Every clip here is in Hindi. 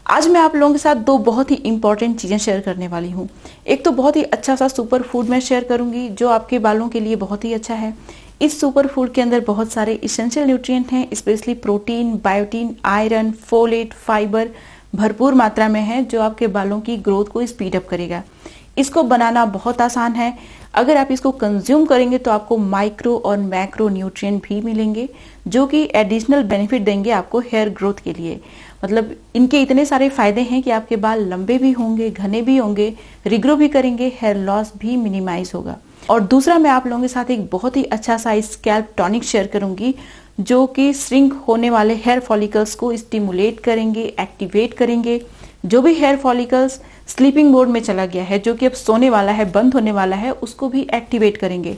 आज मैं आप लोगों के साथ दो बहुत ही इंपॉर्टेंट चीज़ें शेयर करने वाली हूँ। एक तो बहुत ही अच्छा सा सुपर फूड मैं शेयर करूँगी जो आपके बालों के लिए बहुत ही अच्छा है। इस सुपर फूड के अंदर बहुत सारे इसेंशियल न्यूट्रिएंट हैं, specially protein, biotin, iron, folate, fibre भरपूर मात्रा में है जो आपके बालों की ग्रोथ को स्पीड अप करेगा। इसको बनाना बहुत आसान है। अगर आप इसको कंज्यूम करेंगे तो आपको माइक्रो और मैक्रो न्यूट्रिएंट भी मिलेंगे जो कि एडिशनल बेनिफिट देंगे आपको हेयर ग्रोथ के लिए। मतलब इनके इतने सारे फायदे हैं कि आपके बाल लंबे भी होंगे, घने भी होंगे, रिग्रो भी करेंगे, हेयर लॉस भी मिनिमाइज होगा। और दूसरा मैं आप लोगों के साथ एक बहुत ही अच्छा सा स्कैल्प टॉनिक शेयर करूंगी जो कि श्रिंक होने वाले हेयर फॉलिकल्स को स्टिमुलेट करेंगे, एक्टिवेट करेंगे। जो भी हेयर फॉलिकल्स स्लीपिंग मोड में चला गया है, जो कि अब सोने वाला है, बंद होने वाला है, उसको भी एक्टिवेट करेंगे।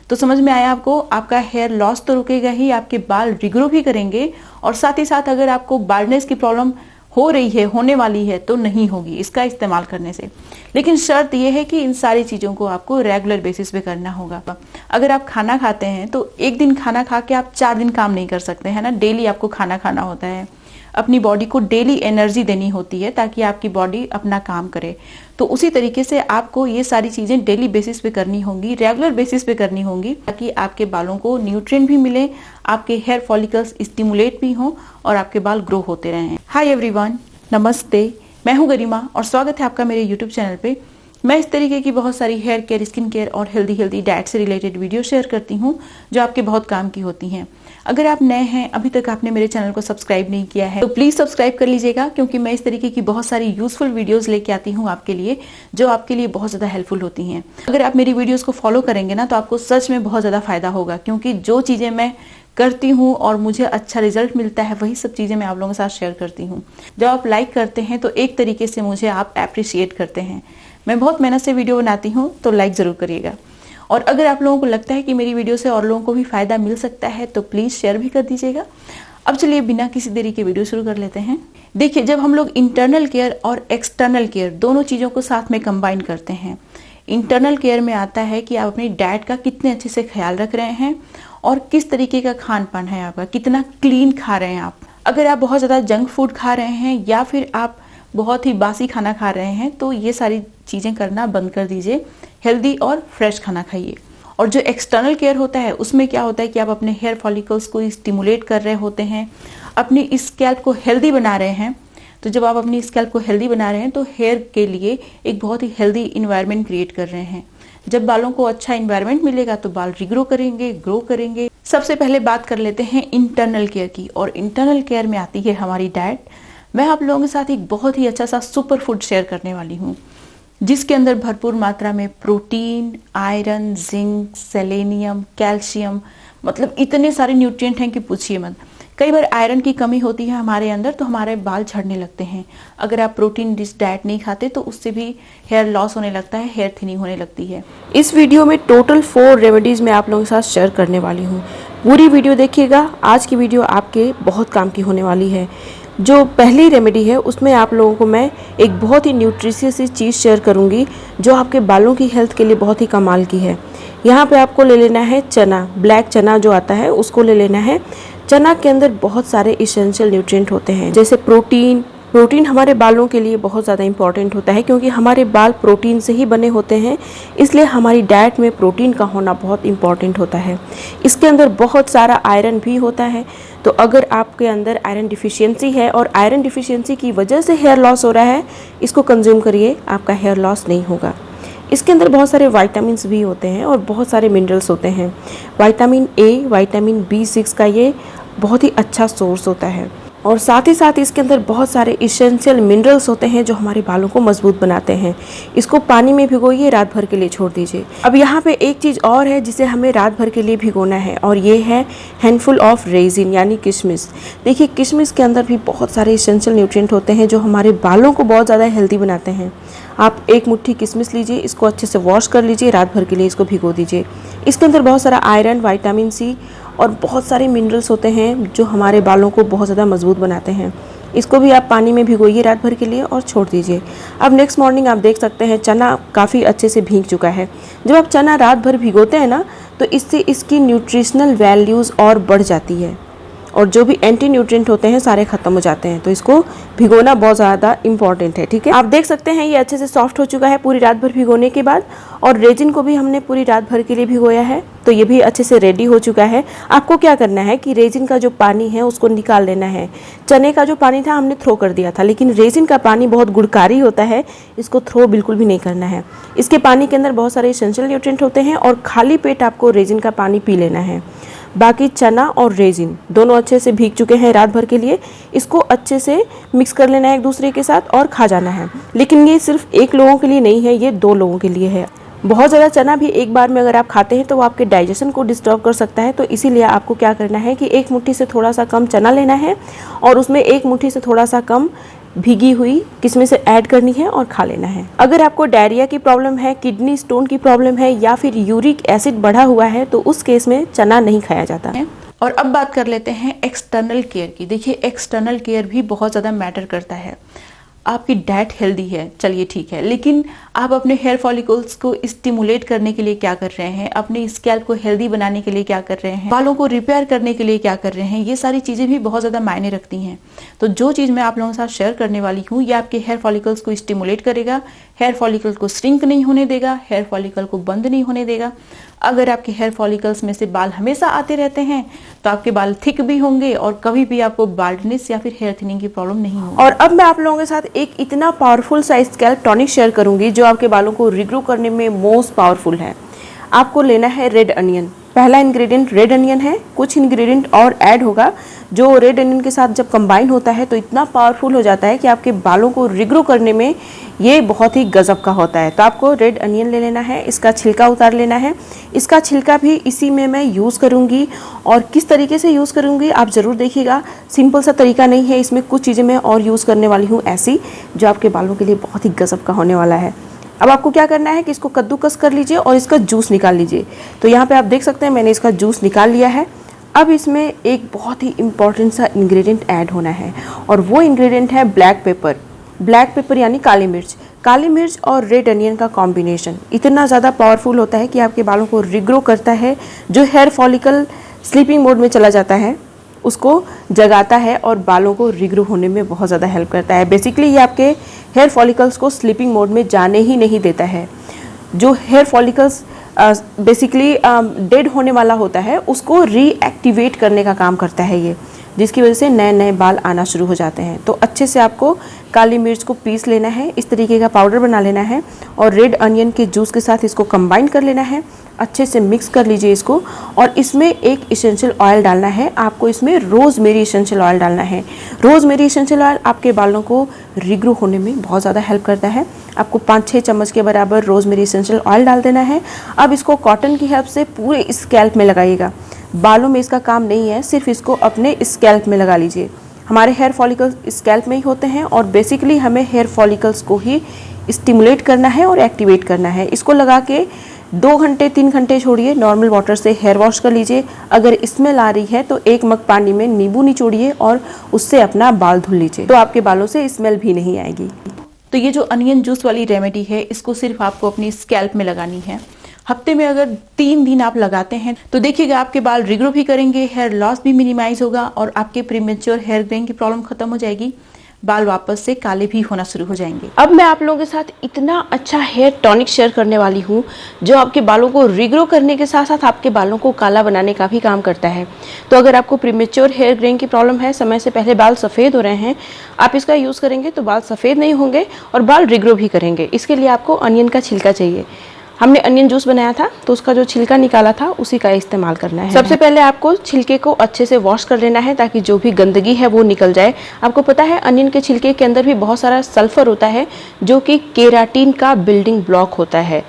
तो समझ में आया आपको? आपका हेयर लॉस तो रुकेगा ही, आपके बाल रिग्रो भी करेंगे और साथ ही साथ अगर आपको बाल्डनेस की प्रॉब्लम हो रही है, होने वाली है, तो नहीं होगी इसका इस्तेमाल करने से। लेकिन शर्त यह है कि इन सारी चीज़ों को आपको रेगुलर बेसिस पे करना होगा। अगर आप खाना खाते हैं तो एक दिन खाना खा के आप 4 दिन काम नहीं कर सकते हैं ना। डेली आपको खाना खाना होता है, अपनी बॉडी को डेली एनर्जी देनी होती है ताकि आपकी बॉडी अपना काम करे। तो उसी तरीके से आपको ये सारी चीज़ें डेली बेसिस पे करनी होंगी, रेगुलर बेसिस पे करनी होंगी ताकि आपके बालों को न्यूट्रिएंट भी मिले, आपके हेयर फॉलिकल्स स्टिमुलेट भी हों और आपके बाल ग्रो होते रहें। हाय एवरीवन, नमस्ते, मैं हूं गरिमा और स्वागत है आपका मेरे यूट्यूब चैनल पे। मैं इस तरीके की बहुत सारी हेयर केयर, स्किन केयर और हेल्दी डाइट से रिलेटेड वीडियो शेयर करती हूँ जो आपके बहुत काम की होती हैं। अगर आप नए हैं, अभी तक आपने मेरे चैनल को सब्सक्राइब नहीं किया है तो प्लीज सब्सक्राइब कर लीजिएगा, क्योंकि मैं इस तरीके की बहुत सारी यूजफुल वीडियोस लेके आती हूँ आपके लिए जो आपके लिए बहुत ज्यादा हेल्पफुल होती हैं। अगर आप मेरी वीडियोस को फॉलो करेंगे ना तो आपको सच में बहुत ज्यादा फायदा होगा, क्योंकि जो चीजें मैं करती हूँ और मुझे अच्छा रिजल्ट मिलता है वही सब चीजें मैं आप लोगों के साथ शेयर करती हूँ। जब आप लाइक करते हैं तो एक तरीके से मुझे आप अप्रिशिएट करते हैं। मैं बहुत मेहनत से वीडियो बनाती हूँ तो लाइक जरूर करिएगा। और अगर आप लोगों को लगता है कि मेरी वीडियो से और लोगों को भी फायदा मिल सकता है तो प्लीज शेयर भी कर दीजिएगा। अब चलिए बिना किसी देरी के वीडियो शुरू कर लेते हैं। देखिए, जब हम लोग इंटरनल केयर और एक्सटर्नल केयर दोनों चीजों को साथ में कंबाइन करते हैं, इंटरनल केयर में आता है कि आप अपनी डाइट का कितने अच्छे से ख्याल रख रहे हैं और किस तरीके का खान पान है आपका, कितना क्लीन खा रहे हैं आप। अगर आप बहुत ज्यादा जंक फूड खा रहे हैं या फिर आप बहुत ही बासी खाना खा रहे हैं तो ये सारी चीजें करना बंद कर दीजिए, हेल्दी और फ्रेश खाना खाइए। और जो एक्सटर्नल केयर होता है उसमें क्या होता है कि आप अपने हेयर फॉलिकल्स को स्टिमुलेट कर रहे होते हैं, अपनी स्कैल्प को हेल्दी बना रहे हैं। तो जब आप अपनी स्कैल्प को हेल्दी बना रहे हैं तो हेयर के लिए एक बहुत ही हेल्दी इन्वायरमेंट क्रिएट कर रहे हैं। जब बालों को अच्छा इन्वायरमेंट मिलेगा तो बाल रिग्रो करेंगे, ग्रो करेंगे। सबसे पहले बात कर लेते हैं इंटरनल केयर की, और इंटरनल केयर में आती है हमारी डाइट। मैं आप लोगों के साथ एक बहुत ही अच्छा सा सुपर फूड शेयर करने वाली हूँ जिसके अंदर भरपूर मात्रा में protein, iron, zinc, selenium, calcium, मतलब इतने सारे न्यूट्रिएंट हैं कि पूछिए मत। कई बार आयरन की कमी होती है हमारे अंदर तो हमारे बाल झड़ने लगते हैं। अगर आप प्रोटीन रिच डाइट नहीं खाते तो उससे भी हेयर लॉस होने लगता है, हेयर थिनिंग होने लगती है। इस वीडियो में टोटल 4 रेमेडीज मैं आप लोगों के साथ शेयर करने वाली हूँ। पूरी वीडियो देखिएगा, आज की वीडियो आपके बहुत काम की होने वाली है। जो पहली रेमेडी है उसमें आप लोगों को मैं एक बहुत ही न्यूट्रिशियस चीज़ शेयर करूंगी जो आपके बालों की हेल्थ के लिए बहुत ही कमाल की है। यहाँ पे आपको ले लेना है चना, ब्लैक चना जो आता है उसको ले लेना है। चना के अंदर बहुत सारे इसेंशियल न्यूट्रिएंट होते हैं, जैसे प्रोटीन हमारे बालों के लिए बहुत ज़्यादा इंपॉर्टेंट होता है क्योंकि हमारे बाल प्रोटीन से ही बने होते हैं, इसलिए हमारी डाइट में प्रोटीन का होना बहुत इंपॉर्टेंट होता है। इसके अंदर बहुत सारा आयरन भी होता है, तो अगर आपके अंदर आयरन डिफिशियंसी है और आयरन डिफिशियंसी की वजह से हेयर लॉस हो रहा है, इसको कंज्यूम करिए, आपका हेयर लॉस नहीं होगा। इसके अंदर बहुत सारे विटामिन्स भी होते हैं और बहुत सारे मिनरल्स होते हैं। विटामिन ए, विटामिन B6 का ये बहुत ही अच्छा सोर्स होता है और साथ ही साथ इसके अंदर बहुत सारे इसेंशियल मिनरल्स होते हैं जो हमारे बालों को मजबूत बनाते हैं। इसको पानी में भिगोइए, रात भर के लिए छोड़ दीजिए। अब यहाँ पे एक चीज़ और है जिसे हमें रात भर के लिए भिगोना है और ये है हैंडफुल ऑफ रेजिन यानी किशमिश। देखिए, किशमिश के अंदर भी बहुत सारे इसेंशियल न्यूट्रिएंट होते हैं जो हमारे बालों को बहुत ज़्यादा हेल्दी बनाते हैं। आप एक मुट्ठी किशमिश लीजिए, इसको अच्छे से वॉश कर लीजिए, रात भर के लिए इसको भिगो दीजिए। इसके अंदर बहुत सारा आयरन, विटामिन C और बहुत सारे मिनरल्स होते हैं जो हमारे बालों को बहुत ज़्यादा मजबूत बनाते हैं। इसको भी आप पानी में भिगोइए रात भर के लिए और छोड़ दीजिए। अब नेक्स्ट मॉर्निंग आप देख सकते हैं चना काफ़ी अच्छे से भीग चुका है। जब आप चना रात भर भिगोते हैं ना तो इससे इसकी न्यूट्रिशनल वैल्यूज़ और बढ़ जाती है और जो भी एंटी न्यूट्रिएंट होते हैं सारे खत्म हो जाते हैं। तो इसको भिगोना बहुत ज़्यादा इंपॉर्टेंट है, ठीक है। आप देख सकते हैं ये अच्छे से सॉफ्ट हो चुका है पूरी रात भर भिगोने के बाद, और रेजिन को भी हमने पूरी रात भर के लिए भिगोया है, तो ये भी अच्छे से रेडी हो चुका है। आपको क्या करना है कि रेजिन का जो पानी है उसको निकाल लेना है। चने का जो पानी था हमने थ्रो कर दिया था, लेकिन रेजिन का पानी बहुत गुणकारी होता है, इसको थ्रो बिल्कुल भी नहीं करना है। इसके पानी के अंदर बहुत सारे एसेंशियल न्यूट्रिएंट होते हैं और खाली पेट आपको रेजिन का पानी पी लेना है। बाकी चना और रेजिन दोनों अच्छे से भीग चुके हैं रात भर के लिए, इसको अच्छे से मिक्स कर लेना है एक दूसरे के साथ और खा जाना है। लेकिन ये सिर्फ एक लोगों के लिए नहीं है, ये 2 लोगों के लिए है। बहुत ज़्यादा चना भी एक बार में अगर आप खाते हैं तो वो आपके डाइजेशन को डिस्टर्ब कर सकता है, तो इसीलिए आपको क्या करना है कि 1 मुट्ठी से थोड़ा सा कम चना लेना है और उसमें 1 मुट्ठी से थोड़ा सा कम भीगी हुई किशमिश ऐड करनी है और खा लेना है। अगर आपको डायरिया की प्रॉब्लम है, किडनी स्टोन की प्रॉब्लम है या फिर यूरिक एसिड बढ़ा हुआ है तो उस केस में चना नहीं खाया जाता है। और अब बात कर लेते हैं एक्सटर्नल केयर की। देखिए एक्सटर्नल केयर भी बहुत ज़्यादा मैटर करता है। आपकी डाइट हेल्दी है, चलिए ठीक है, लेकिन आप अपने हेयर फॉलिकल्स को स्टिमुलेट करने के लिए क्या कर रहे हैं, अपने स्कैल्प को हेल्दी बनाने के लिए क्या कर रहे हैं, बालों को रिपेयर करने के लिए क्या कर रहे हैं, ये सारी चीज़ें भी बहुत ज़्यादा मायने रखती हैं। तो जो चीज़ मैं आप लोगों के साथ शेयर करने वाली हूँ ये आपके हेयर फॉलिकल्स को स्टिमुलेट करेगा, हेयर फॉलिकल को श्रिंक नहीं होने देगा, हेयर फॉलिकल को बंद नहीं होने देगा। अगर आपके हेयर फॉलिकल्स में से बाल हमेशा आते रहते हैं तो आपके बाल थिक भी होंगे और कभी भी आपको बाल्डनेस या फिर हेयर थिनिंग की प्रॉब्लम नहीं होगी। और अब मैं आप लोगों के साथ एक इतना पावरफुल सा स्कैल्प टॉनिक शेयर करूंगी जो आपके बालों को रिग्रो करने में मोस्ट पावरफुल है। आपको लेना है रेड अनियन। पहला इंग्रेडिएंट रेड अनियन है, कुछ इंग्रेडिएंट और ऐड होगा जो रेड अनियन के साथ जब कंबाइन होता है तो इतना पावरफुल हो जाता है कि आपके बालों को रिग्रो करने में ये बहुत ही गजब का होता है। तो आपको रेड अनियन ले लेना है, इसका छिलका उतार लेना है। इसका छिलका भी इसी में मैं यूज़ करूँगी और किस तरीके से यूज़ करूँगी आप ज़रूर देखिएगा। सिंपल सा तरीका नहीं है, इसमें कुछ चीज़ें मैं और यूज़ करने वाली हूँ ऐसी जो आपके बालों के लिए बहुत ही गजब का होने वाला है। अब आपको क्या करना है कि इसको कद्दूकस कर लीजिए और इसका जूस निकाल लीजिए। तो यहाँ पे आप देख सकते हैं मैंने इसका जूस निकाल लिया है। अब इसमें एक बहुत ही इम्पॉर्टेंट सा इंग्रेडिएंट ऐड होना है और वो इंग्रेडिएंट है ब्लैक पेपर। ब्लैक पेपर यानी काली मिर्च। काली मिर्च और रेड अनियन का कॉम्बिनेशन इतना ज़्यादा पावरफुल होता है कि आपके बालों को रिग्रो करता है। जो हेयर फॉलिकल स्लीपिंग मोड में चला जाता है उसको जगाता है और बालों को रिग्रो होने में बहुत ज़्यादा हेल्प करता है। बेसिकली ये आपके हेयर फॉलिकल्स को स्लीपिंग मोड में जाने ही नहीं देता है। जो हेयर फॉलिकल्स बेसिकली डेड होने वाला होता है उसको रीएक्टिवेट करने का काम करता है ये, जिसकी वजह से नए नए बाल आना शुरू हो जाते हैं। तो अच्छे से आपको काली मिर्च को पीस लेना है, इस तरीके का पाउडर बना लेना है और रेड अनियन के जूस के साथ इसको कंबाइन कर लेना है। अच्छे से मिक्स कर लीजिए इसको और इसमें एक इसेंशियल ऑयल डालना है। आपको इसमें रोज़मेरी इसेंशियल ऑयल डालना है। रोज़मेरी इसेंशियल ऑयल आपके बालों को रिग्रो होने में बहुत ज़्यादा हेल्प करता है। आपको 5-6 चम्मच के बराबर रोज़मेरी इसेंशियल ऑयल डाल देना है। अब इसको कॉटन की हेल्प से पूरे स्कैल्प में लगाइएगा। बालों में इसका काम नहीं है, सिर्फ इसको अपने स्कैल्प में लगा लीजिए। हमारे हेयर फॉलिकल्स स्कैल्प में ही होते हैं और बेसिकली हमें हेयर फॉलिकल्स को ही स्टिमुलेट करना है और एक्टिवेट करना है। इसको लगा के 2 घंटे 3 घंटे छोड़िए, नॉर्मल वाटर से हेयर वॉश कर लीजिए। अगर स्मेल आ रही है तो 1 मग पानी में नींबू निचोड़िए और उससे अपना बाल धुल लीजिए, तो आपके बालों से स्मेल भी नहीं आएगी। तो ये जो अनियन जूस वाली रेमेडी है इसको सिर्फ आपको अपनी स्कैल्प में लगानी है। हफ्ते में अगर 3 दिन आप लगाते हैं तो देखिएगा आपके बाल रिग्रो भी करेंगे, हेयर लॉस भी मिनिमाइज होगा और आपके प्रीमेच्योर हेयर ग्रेइंग की प्रॉब्लम खत्म हो जाएगी। बाल वापस से काले भी होना शुरू हो जाएंगे। अब मैं आप लोगों के साथ इतना अच्छा हेयर टॉनिक शेयर करने वाली हूँ जो आपके बालों को रिग्रो करने के साथ साथ आपके बालों को काला बनाने का भी काम करता है। तो अगर आपको प्रीमेच्योर हेयर ग्रेइंग की प्रॉब्लम है, समय से पहले बाल सफ़ेद हो रहे हैं, आप इसका यूज़ करेंगे तो बाल सफ़ेद नहीं होंगे और बाल रिग्रो भी करेंगे। इसके लिए आपको अनियन का छिलका चाहिए। हमने अनियन जूस बनाया था तो उसका जो छिलका निकाला था उसी का इस्तेमाल करना है। सबसे पहले आपको छिलके को अच्छे से वॉश कर लेना है ताकि जो भी गंदगी है वो निकल जाए। आपको पता है अनियन के छिलके के अंदर भी बहुत सारा सल्फर होता है जो कि केराटिन का बिल्डिंग ब्लॉक होता है।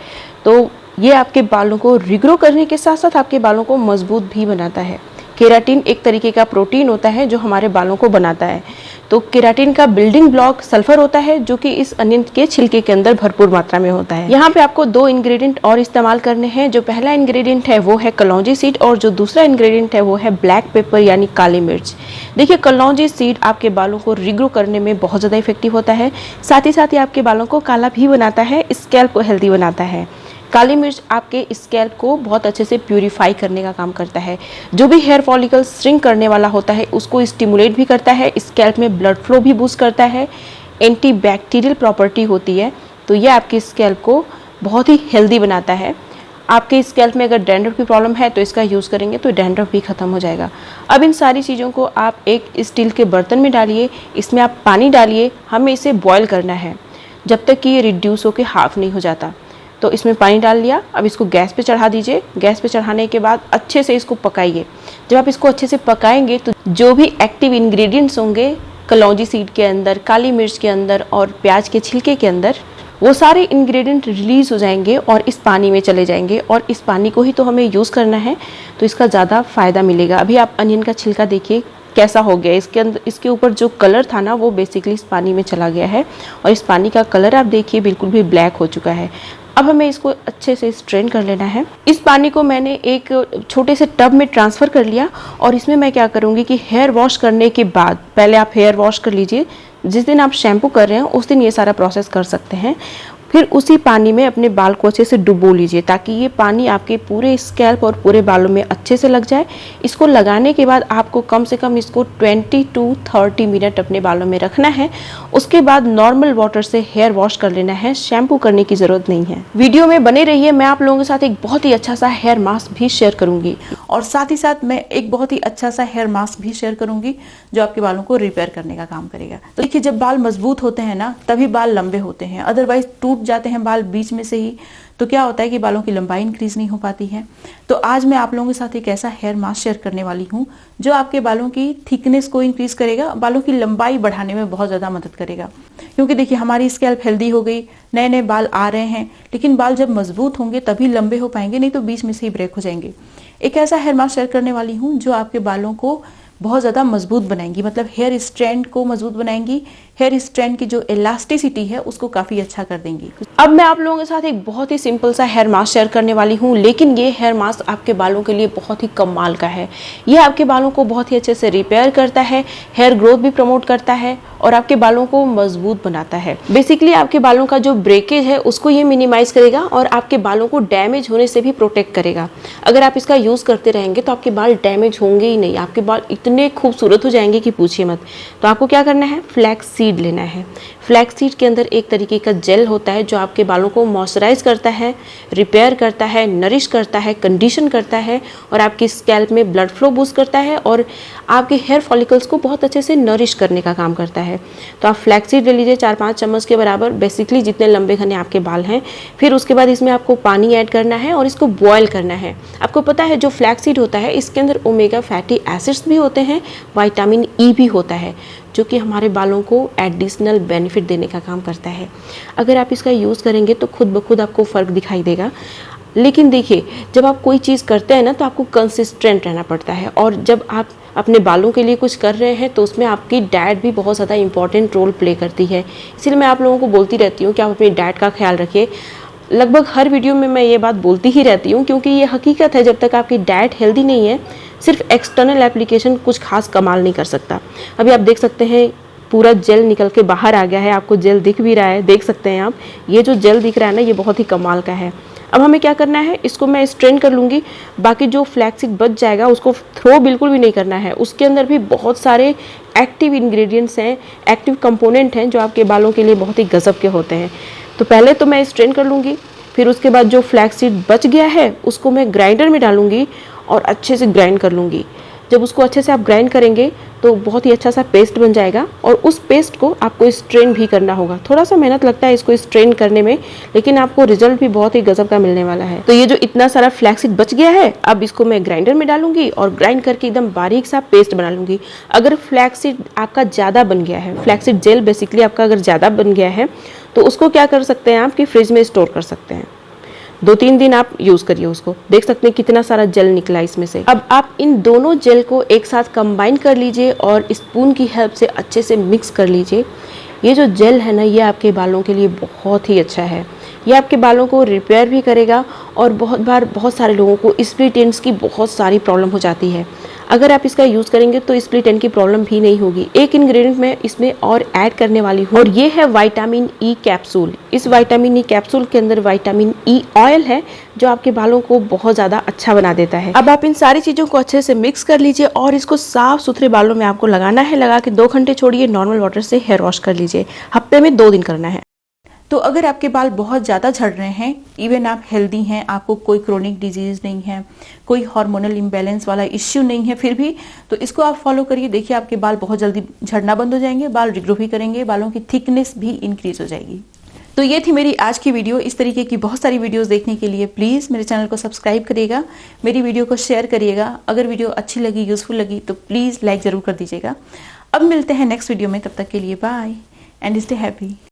तो ये आपके बालों को रिग्रो करने के साथ साथ आपके बालों को मजबूत भी बनाता है। केराटिन एक तरीके का प्रोटीन होता है जो हमारे बालों को बनाता है। तो केराटिन का बिल्डिंग ब्लॉक सल्फर होता है जो कि इस अनियन के छिलके के अंदर भरपूर मात्रा में होता है। यहाँ पे आपको 2 इंग्रेडिएंट और इस्तेमाल करने हैं। जो पहला इंग्रेडिएंट है वो है कलौंजी सीड और जो दूसरा इंग्रेडिएंट है वो है ब्लैक पेपर यानी काली मिर्च। देखिए कलौंजी सीड आपके बालों को रिग्रो करने में बहुत ज़्यादा इफेक्टिव होता है, साथ ही साथ ये आपके बालों को काला भी बनाता है, स्कैल्प को हेल्दी बनाता है। काली मिर्च आपके स्कैल्प को बहुत अच्छे से प्यूरिफाई करने का काम करता है। जो भी हेयर फॉलिकल्स श्रिंक करने वाला होता है उसको स्टिमुलेट भी करता है, स्कैल्प में ब्लड फ्लो भी बूस्ट करता है, एंटीबैक्टीरियल प्रॉपर्टी होती है, तो ये आपके स्कैल्प को बहुत ही हेल्दी बनाता है। आपके स्कैल्प में अगर डैंड्रफ की प्रॉब्लम है तो इसका यूज़ करेंगे तो डैंड्रफ भी ख़त्म हो जाएगा। अब इन सारी चीज़ों को आप एक स्टील के बर्तन में डालिए, इसमें आप पानी डालिए, हमें इसे बॉयल करना है जब तक कि ये रिड्यूस होकर हाफ़ नहीं हो जाता। तो इसमें पानी डाल लिया, अब इसको गैस पे चढ़ा दीजिए। गैस पे चढ़ाने के बाद अच्छे से इसको पकाइए। जब आप इसको अच्छे से पकाएंगे तो जो भी एक्टिव इंग्रेडिएंट्स होंगे कलौंजी सीड के अंदर, काली मिर्च के अंदर और प्याज के छिलके के अंदर, वो सारे इंग्रेडिएंट रिलीज़ हो जाएंगे और इस पानी में चले जाएंगे, और इस पानी को ही तो हमें यूज़ करना है, तो इसका ज़्यादा फ़ायदा मिलेगा। अभी आप अनियन का छिलका देखिए कैसा हो गया, इसके अंदर इसके ऊपर जो कलर था ना वो बेसिकली इस पानी में चला गया है, और इस पानी का कलर आप देखिए बिल्कुल भी ब्लैक हो चुका है। अब हमें इसको अच्छे से स्ट्रेन कर लेना है। इस पानी को मैंने एक छोटे से टब में ट्रांसफ़र कर लिया, और इसमें मैं क्या करूँगी कि हेयर वॉश करने के बाद, पहले आप हेयर वॉश कर लीजिए, जिस दिन आप शैम्पू कर रहे हैं उस दिन ये सारा प्रोसेस कर सकते हैं। फिर उसी पानी में अपने बाल को अच्छे से डुबो लीजिए ताकि ये पानी आपके पूरे स्कैल्प और पूरे बालों में अच्छे से लग जाए। इसको लगाने के बाद आपको कम से कम इसको 20 to 30 मिनट अपने बालों में रखना है। उसके बाद नॉर्मल वाटर से हेयर वॉश कर लेना है, शैम्पू करने की ज़रूरत नहीं है। वीडियो में बने रहिए, मैं आप लोगों के साथ एक बहुत ही अच्छा सा हेयर मास्क भी शेयर करूंगी, और साथ ही साथ मैं एक बहुत ही अच्छा सा हेयर मास्क भी शेयर करूंगी जो आपके बालों को रिपेयर करने का काम करेगा। तो देखिए, जब बाल मजबूत होते हैं ना तभी बाल लंबे होते हैं, अदरवाइज टूट जाते हैं बाल बीच में से ही, तो क्या होता है कि बालों की लंबाई इंक्रीज नहीं हो पाती है। तो आज मैं आप लोगों के साथ एक ऐसा हेयर मास्क शेयर करने वाली हूँ जो आपके बालों की थिकनेस को इंक्रीज करेगा, बालों की लंबाई बढ़ाने में बहुत ज़्यादा मदद करेगा। क्योंकि देखिए, हमारी स्कैल्प हेल्दी हो गई, नए नए बाल आ रहे हैं, लेकिन बाल जब मजबूत होंगे तभी लंबे हो पाएंगे, नहीं तो बीच में से ही ब्रेक हो जाएंगे। एक ऐसा हेयर मास्क शेयर करने वाली हूँ जो आपके बालों को बहुत ज़्यादा मजबूत बनाएंगी, मतलब हेयर स्ट्रैंड को मजबूत बनाएंगी, हेयर स्ट्रैंड की जो इलास्टिसिटी है उसको काफ़ी अच्छा कर देंगी। अब मैं आप लोगों के साथ एक बहुत ही सिंपल सा हेयर मास्क शेयर करने वाली हूँ, लेकिन ये हेयर मास्क आपके बालों के लिए बहुत ही कमाल का है। ये आपके बालों को बहुत ही अच्छे से रिपेयर करता है, हेयर ग्रोथ भी प्रमोट करता है और आपके बालों को मजबूत बनाता है। बेसिकली आपके बालों का जो ब्रेकेज है उसको ये मिनिमाइज करेगा और आपके बालों को डैमेज होने से भी प्रोटेक्ट करेगा। अगर आप इसका यूज़ करते रहेंगे तो आपके बाल डैमेज होंगे ही नहीं, आपके बाल इतने खूबसूरत हो जाएंगे कि पूछिए मत। तो आपको क्या करना है, फ्लैक्स सीड लेना है। फ्लैक्स सीड के अंदर एक तरीके का जेल होता है जो आपके बालों को मॉइस्चराइज करता है, रिपेयर करता है, नरिश करता है, कंडीशन करता है और आपकी स्कैल्प में ब्लड फ्लो बूस्ट करता है और आपके हेयर फॉलिकल्स को बहुत अच्छे से नरिश करने का काम करता है। तो आप फ्लैक्स सीड ले लीजिए 4-5 चम्मच के बराबर, बेसिकली जितने लंबे घने आपके बाल हैं। फिर उसके बाद इसमें आपको पानी ऐड करना है और इसको बॉयल करना है। आपको पता है जो फ्लैक्स सीड होता है इसके अंदर ओमेगा फैटी एसिड्स भी होते हैं, विटामिन ई भी होता है जो कि हमारे बालों को एडिशनल बेनिफिट देने का काम करता है। अगर आप इसका यूज़ करेंगे तो खुद ब खुद आपको फ़र्क दिखाई देगा। लेकिन देखिए, जब आप कोई चीज़ करते हैं ना तो आपको कंसिस्टेंट रहना पड़ता है, और जब आप अपने बालों के लिए कुछ कर रहे हैं तो उसमें आपकी डाइट भी बहुत ज़्यादा इंपॉर्टेंट रोल प्ले करती है। इसीलिए मैं आप लोगों को बोलती रहती हूँ कि आप अपनी डाइट का ख्याल रखिए। लगभग हर वीडियो में मैं ये बात बोलती ही रहती हूँ क्योंकि ये हकीकत है, जब तक आपकी डाइट हेल्दी नहीं है सिर्फ एक्सटर्नल एप्लीकेशन कुछ खास कमाल नहीं कर सकता। अभी आप देख सकते हैं पूरा जेल निकल के बाहर आ गया है, आपको जेल दिख भी रहा है, देख सकते हैं आप। ये जो जेल दिख रहा है ना ये बहुत ही कमाल का है। अब हमें क्या करना है, इसको मैं स्ट्रेन कर लूँगी, बाकी जो फ्लैक्सीड बच जाएगा उसको थ्रो बिल्कुल भी नहीं करना है। उसके अंदर भी बहुत सारे एक्टिव इंग्रेडिएंट्स हैं, एक्टिव कंपोनेंट हैं जो आपके बालों के लिए बहुत ही गजब के होते हैं। तो पहले तो मैं स्ट्रेन कर लूँगी, फिर उसके बाद जो फ्लैक्सीड बच गया है उसको मैं ग्राइंडर में डालूँगी और अच्छे से ग्राइंड कर लूँगी। जब उसको अच्छे से आप ग्राइंड करेंगे तो बहुत ही अच्छा सा पेस्ट बन जाएगा और उस पेस्ट को आपको स्ट्रेन भी करना होगा। थोड़ा सा मेहनत लगता है इसको स्ट्रेन करने में, लेकिन आपको रिजल्ट भी बहुत ही गजब का मिलने वाला है। तो ये जो इतना सारा फ्लैक्सीड बच गया है, अब इसको मैं ग्राइंडर में डालूंगी और ग्राइंड करके एकदम बारीक सा पेस्ट बना लूँगी। अगर फ्लैक्सीड आपका ज़्यादा बन गया है, फ्लैक्सीड जेल बेसिकली आपका अगर ज़्यादा बन गया है तो उसको क्या कर सकते हैं आप कि फ्रिज में स्टोर कर सकते हैं। 2-3 दिन आप यूज़ करिए उसको, देख सकते हैं कितना सारा जेल निकला इसमें से। अब आप इन दोनों जेल को एक साथ कंबाइन कर लीजिए और स्पून की हेल्प से अच्छे से मिक्स कर लीजिए। ये जो जेल है ना ये आपके बालों के लिए बहुत ही अच्छा है। ये आपके बालों को रिपेयर भी करेगा और बहुत बार बहुत सारे लोगों को स्प्लिट एंड्स की बहुत सारी प्रॉब्लम हो जाती है। अगर आप इसका यूज़ करेंगे तो स्प्लिट एंड की प्रॉब्लम भी नहीं होगी। एक इंग्रेडिएंट मैं इसमें और ऐड करने वाली हूँ और ये है विटामिन ई कैप्सूल। इस विटामिन ई कैप्सूल के अंदर विटामिन ई ऑयल है जो आपके बालों को बहुत ज़्यादा अच्छा बना देता है। अब आप इन सारी चीज़ों को अच्छे से मिक्स कर लीजिए और इसको साफ सुथरे बालों में आपको लगाना है। लगा के 2 घंटे छोड़िए, नॉर्मल वाटर से हेयर वॉश कर लीजिए। हफ्ते में 2 दिन करना है। तो अगर आपके बाल बहुत ज़्यादा झड़ रहे हैं, इवन आप हेल्दी हैं, आपको कोई क्रोनिक डिजीज नहीं है, कोई हार्मोनल इम्बैलेंस वाला इश्यू नहीं है फिर भी, तो इसको आप फॉलो करिए। देखिए आपके बाल बहुत जल्दी झड़ना बंद हो जाएंगे, बाल रिग्रो भी करेंगे, बालों की थिकनेस भी इंक्रीज हो जाएगी। तो ये थी मेरी आज की वीडियो। इस तरीके की बहुत सारी वीडियोस देखने के लिए प्लीज़ मेरे चैनल को सब्सक्राइब करिएगा, मेरी वीडियो को शेयर करिएगा। अगर वीडियो अच्छी लगी, यूजफुल लगी तो प्लीज़ लाइक ज़रूर कर दीजिएगा। अब मिलते हैं नेक्स्ट वीडियो में, तब तक के लिए बाय एंड स्टे हैप्पी।